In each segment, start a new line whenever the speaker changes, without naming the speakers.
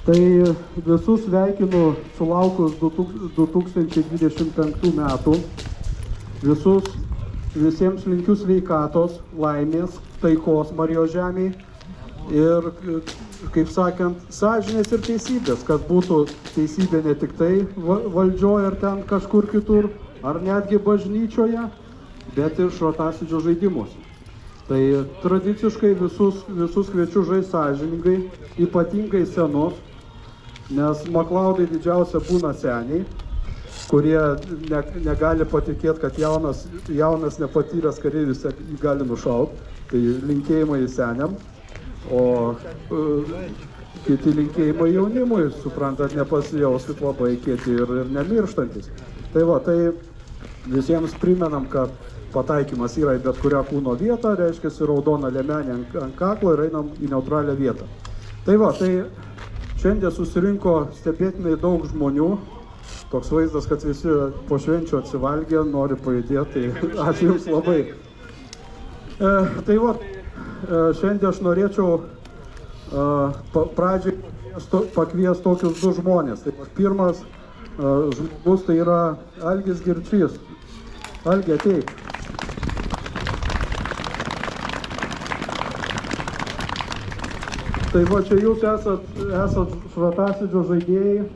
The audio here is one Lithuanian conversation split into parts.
Tai visus sveikinu sulaukus 2025 metų. Visiems linkiu sveikatos, laimės, taikos Marijos žemėje ir, kaip sakant, sąžinės ir teisybės, kad būtų teisybė ne tik tai valdžioje ar ten kažkur kitur, ar netgi bažnyčioje, bet ir šratasidžio žaidimuose. Tai tradiciškai visus kviečiu žaisti sąžiningai, ypatingai senus, nes maklaudai didžiausia būna seniai, kurie negali patikėti, kad jaunas nepatyręs kareivis jį gali nušauti. Tai linkėjimai seniam, o kiti linkėjimai jaunimui, suprantat, nepasijauskit labai kieti ir nemirštantis. Tai va, tai visiems primenam, kad pataikymas yra į bet kurią kūno vietą, reiškia raudona liemenė ant kaklo ir einam į neutralią vietą. Tai va, tai šiandien susirinko stebėtinai daug žmonių. Toks vaizdas, kad visi po švenčių atsivalgė, nori pajudėti, tai ačiū Jums labai. Tai va, šiandien aš norėčiau pradžiai pakviesti tokius du žmonės. Tai pirmas žmogus tai yra Algis Girčys. Algi, ateik. Tai va, čia Jūs esat šratasidžio žaidėjai.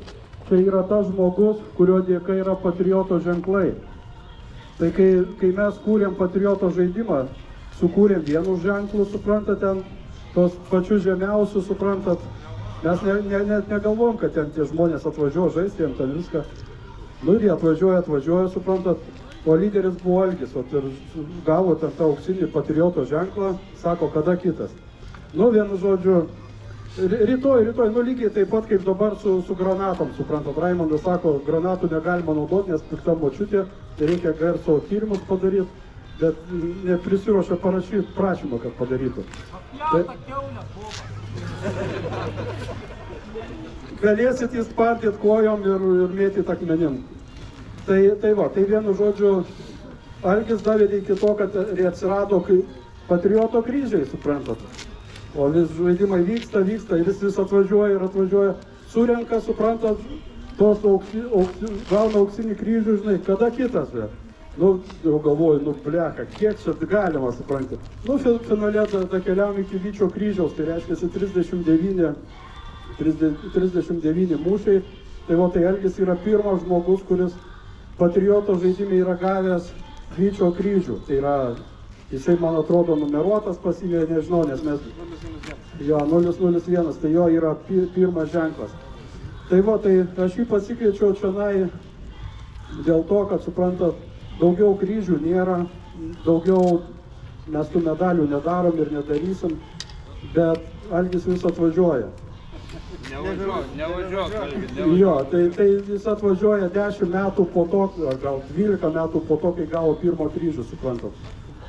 Tai yra tas žmogus, kurio dėka yra patrioto ženklai. Tai kai mes kūrėm patrioto žaidimą, sukūrėm vienus ženklus, suprantat, ten tos pačius žemiausius, suprantat, mes net negalvom, kad ten tie žmonės atvažiuoja žaisti, jiem ten viską. Nu ir jie atvažiuoja, suprantat, o lyderis buvo Algis, ir gavo ten tą auksinį patrioto ženklą, sako, kada kitas. Nu, vienu žodžiu, rytoj, nu lygiai taip pat kaip dabar su granatom, suprantat, Raimondas sako, granatų negalima naudoti, nes pikta močiutė, tai reikia garso tyrimus padaryti, bet neprisiruošia parašyti prašymą, kad padarytų. Galėsit įspartyti kojom ir mėtyti akmenim. Tai va, tai vienu žodžiu, Algis davė iki to, kad atsirado patrioto kryžiai, suprantat. O vis žaidimai vyksta ir vis atvažiuoja, surenka, suprantat, gauna auksinį kryžių, žinai, kada kitas, bet. Nu, jau galvoju, bleka, kiek čia galima, suprantat. Nu, finale keliavom iki Vyčio kryžiaus, tai reiškia 39 mūšiai. Tai va, tai Algis yra pirmas žmogus, kuris patrioto žaidime yra gavęs Vyčio kryžių. Tai yra, jisai, man atrodo, numeruotas pasivė, nežinau, nes mes... Jo, 001, tai jo yra pirmas ženklas. Tai va, tai aš jį pasikviečiau čionai dėl to, kad, suprantat, daugiau kryžių nėra, daugiau mes tų medalių nedarom ir nedarysim, bet Algis vis atvažiuoja.
Nevažiuok.
Jo, tai jis atvažiuoja 10 metų po to, ar gal 12 metų po to, kai gavo pirmo kryžių, suprantat.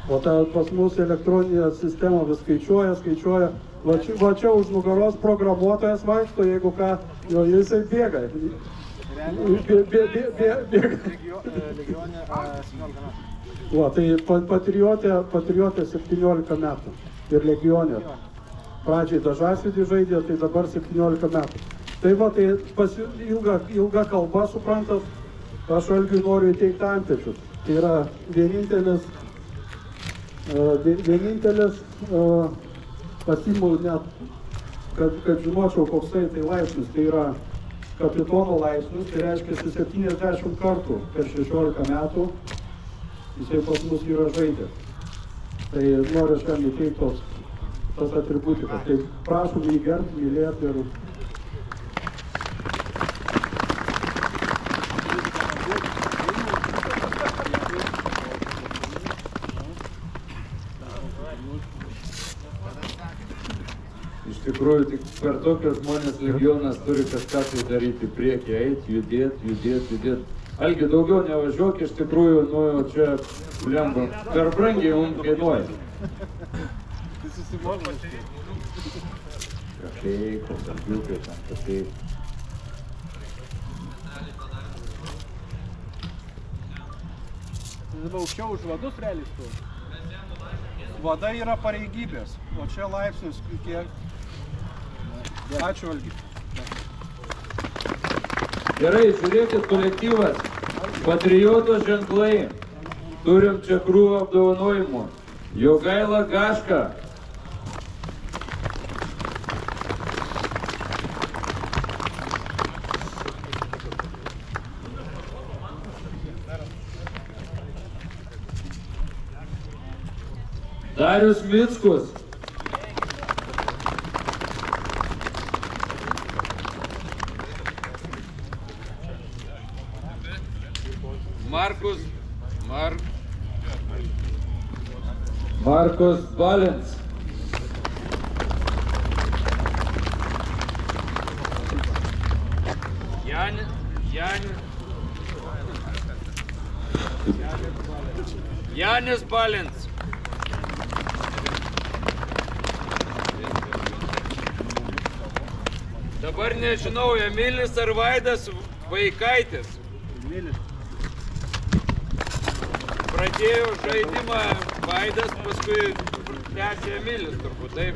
O pas mus elektroninė sistema vis skaičiuoja. Va čia už nugaros programuotojas vaikšto, jeigu ką, jo, jisai bėga.
Legionė 17 metų.
Va, tai patriotė 17 metų ir legionė. Pradžiai Dažasvydį žaidė, tai dabar 17 metų. Tai va, tai ilga kalba, suprantat, aš Algiui noriu įteikti antpečius. Tai yra vienintelis pasiimu net, kad žinočiau, koks tai laipsnis. Tai yra kapitono laipsnis, tai reiškia 70 kartų per 16 metų jisai pas mus yra žaidęs. Tai noriu aš jam įteikti tas atributikas. Tai prašom jį gerbti, mylėti ir...
Iš tikrųjų, tik per tokius žmonės legionas turi kažką tai daryti, priekį eiti, judėti. Algi, daugiau nevažiuok, iš tikrųjų, nu čia, blemba, per brangiai mums kainuoja. Kažkaip, kompiukai tam, kažkaip.
Dabar aukščiau už vadus realiai tu. Vada yra pareigybės, o čia laipsnis kiek. Ačiū, Algi.
Gerai, žiūrėkit, kolektyvas. Patrioto ženklai. Turim čia krūvą apdovanojimų. Jogaila Gaška. Darius Mickus. Markus Balens.
Janis Balens. Dabar nežinau, Emilis ar Vaidas Vaikaitis. Pradėjo žaidimą Vaidas, paskui tęsė Emilis, turbūt taip.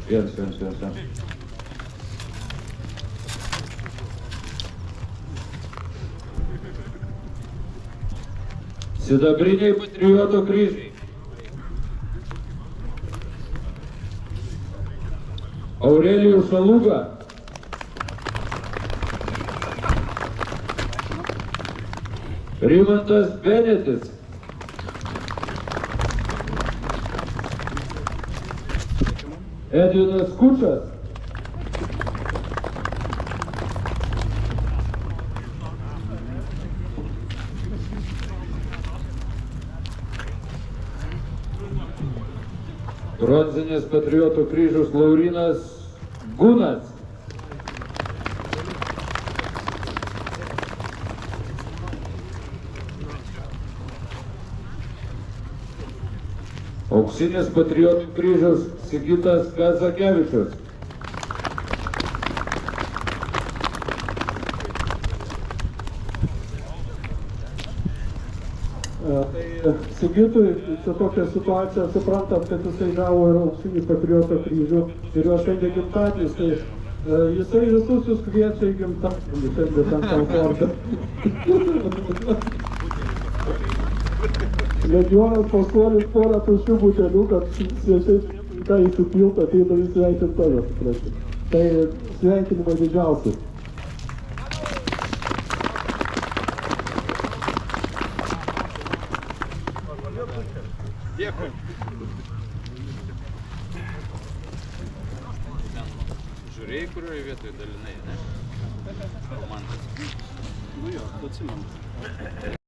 Viens. Sidabriniai patrioto kryžiai. Aurelijus Šaluga. Rimantas Benetis. Edvinas Kučas. Bronzinis patriotų kryžius Laurinas Gunas. Auksinis patriotų kryžius Sigitas Kazakevičius.
Tai Sigitui čia tokia situacija, suprantam, kad jisai gavo ir auksinį patrioto kryžių ir jo šiandien gimtadienis, tai jisai visus jūs kviečia į gimtadienį šiandien ant Alfordą. Legionas paskolis porą tuščių butelių, kad svečiai ką įsipilt, ateina visi sveikinti tave, suprasti. Tai sveikinimai didžiausi.
Dėkui. Žiūrėjai, kurioje vietoje dalinai, ne? Komandas.
Nu jo, atsimenu.